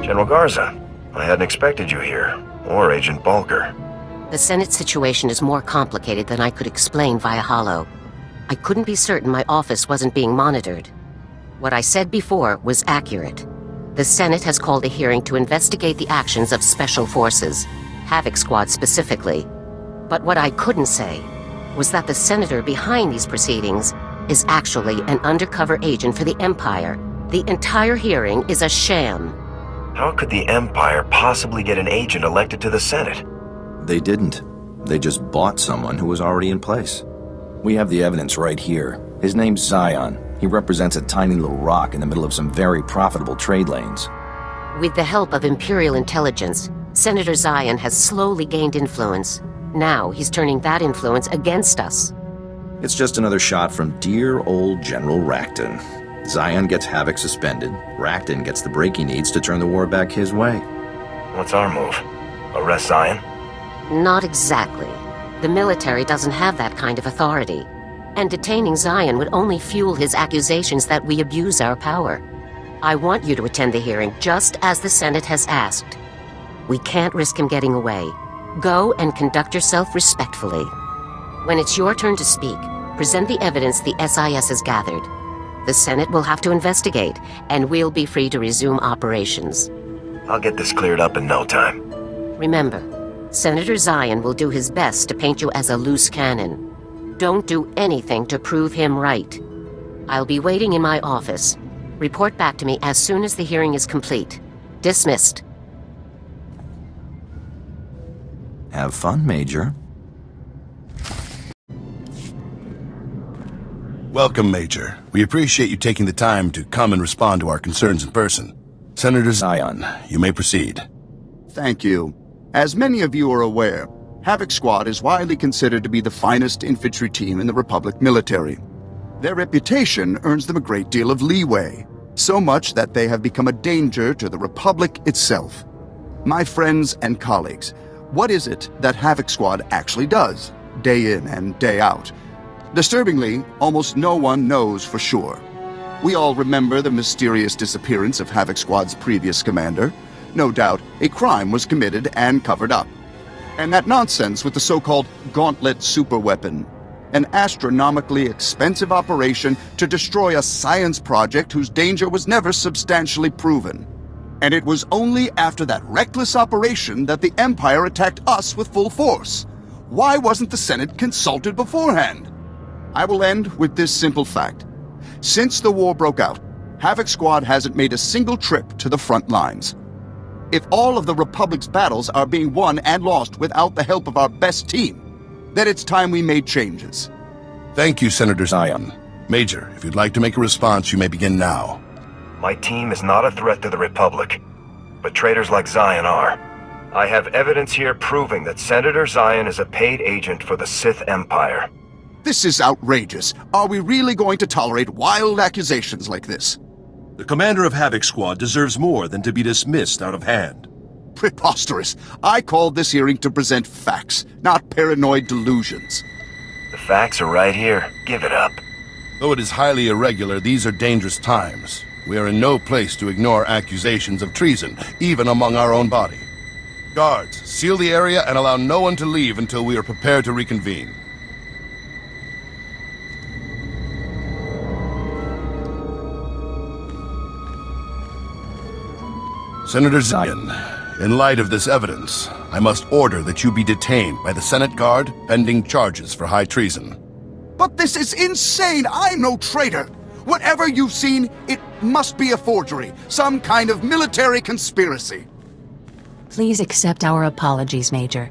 General Garza, I hadn't expected you here, or Agent Bulger. The Senate situation is more complicated than I could explain via holo. I couldn't be certain my office wasn't being monitored. What I said before was accurate. The Senate has called a hearing to investigate the actions of Special Forces, Havoc Squad specifically. But what I couldn't say was that the senator behind these proceedings is actually an undercover agent for the Empire. The entire hearing is a sham. How could the Empire possibly get an agent elected to the Senate? They didn't. They just bought someone who was already in place. We have the evidence right here. His name's Zion. He represents a tiny little rock in the middle of some very profitable trade lanes. With the help of Imperial intelligence, Senator Zion has slowly gained influence. Now he's turning that influence against us. It's just another shot from dear old General Racton. Zion gets Havoc suspended. Racton gets the break he needs to turn the war back his way. What's our move? Arrest Zion? Not exactly. The military doesn't have that kind of authority. And detaining Zion would only fuel his accusations that we abuse our power. I want you to attend the hearing just as the Senate has asked. We can't risk him getting away. Go and conduct yourself respectfully. When it's your turn to speak, present the evidence the SIS has gathered. The Senate will have to investigate, and we'll be free to resume operations. I'll get this cleared up in no time. Remember, Senator Zion will do his best to paint you as a loose cannon. Don't do anything to prove him right. I'll be waiting in my office. Report back to me as soon as the hearing is complete. Dismissed. Have fun, Major. Welcome, Major. We appreciate you taking the time to come and respond to our concerns in person. Senator Zion, you may proceed. Thank you. As many of you are aware, Havoc Squad is widely considered to be the finest infantry team in the Republic military. Their reputation earns them a great deal of leeway, so much that they have become a danger to the Republic itself. My friends and colleagues, what is it that Havoc Squad actually does, day in and day out? Disturbingly, almost no one knows for sure. We all remember the mysterious disappearance of Havoc Squad's previous commander. No doubt, a crime was committed and covered up. And that nonsense with the so-called Gauntlet superweapon, an astronomically expensive operation to destroy a science project whose danger was never substantially proven. And it was only after that reckless operation that the Empire attacked us with full force. Why wasn't the Senate consulted beforehand? I will end with this simple fact. Since the war broke out, Havoc Squad hasn't made a single trip to the front lines. If all of the Republic's battles are being won and lost without the help of our best team, then it's time we made changes. Thank you, Senator Zion. Major, if you'd like to make a response, you may begin now. My team is not a threat to the Republic, but traitors like Zion are. I have evidence here proving that Senator Zion is a paid agent for the Sith Empire. This is outrageous. Are we really going to tolerate wild accusations like this? The commander of Havoc Squad deserves more than to be dismissed out of hand. Preposterous. I called this hearing to present facts, not paranoid delusions. The facts are right here. Give it up. Though it is highly irregular, these are dangerous times. We are in no place to ignore accusations of treason, even among our own body. Guards, seal the area and allow no one to leave until we are prepared to reconvene. Senator Zion, in light of this evidence, I must order that you be detained by the Senate Guard pending charges for high treason. But this is insane! I'm no traitor! Whatever you've seen, it must be a forgery, some kind of military conspiracy. Please accept our apologies, Major.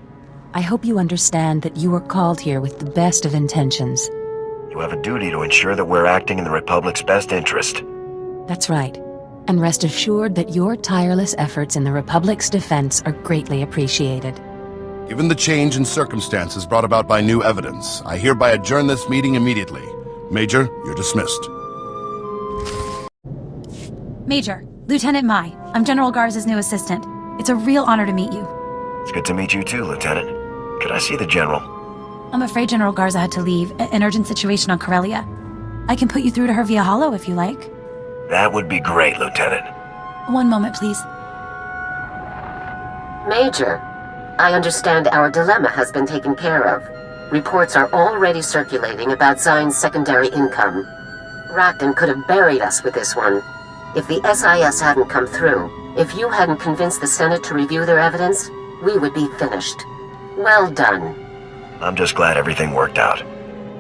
I hope you understand that you were called here with the best of intentions. You have a duty to ensure that we're acting in the Republic's best interest. That's right. And rest assured that your tireless efforts in the Republic's defense are greatly appreciated. Given the change in circumstances brought about by new evidence, I hereby adjourn this meeting immediately. Major, you're dismissed. Major, Lieutenant Mai. I'm General Garza's new assistant. It's a real honor to meet you. It's good to meet you too, Lieutenant. Could I see the General? I'm afraid General Garza had to leave. An urgent situation on Corellia. I can put you through to her via holo if you like. That would be great, Lieutenant. One moment, please. Major, I understand our dilemma has been taken care of. Reports are already circulating about Zion's secondary income. Racton could have buried us with this one. If the SIS hadn't come through, if you hadn't convinced the Senate to review their evidence, we would be finished. Well done. I'm just glad everything worked out.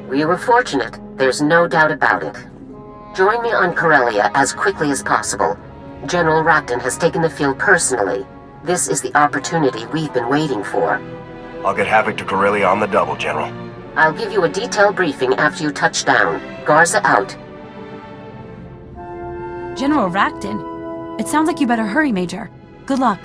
We were fortunate, there's no doubt about it. Join me on Corellia as quickly as possible. General Racton has taken the field personally. This is the opportunity we've been waiting for. I'll get Havoc to Corellia on the double, General. I'll give you a detailed briefing after you touch down. Garza out. General Racton? It sounds like you better hurry, Major. Good luck.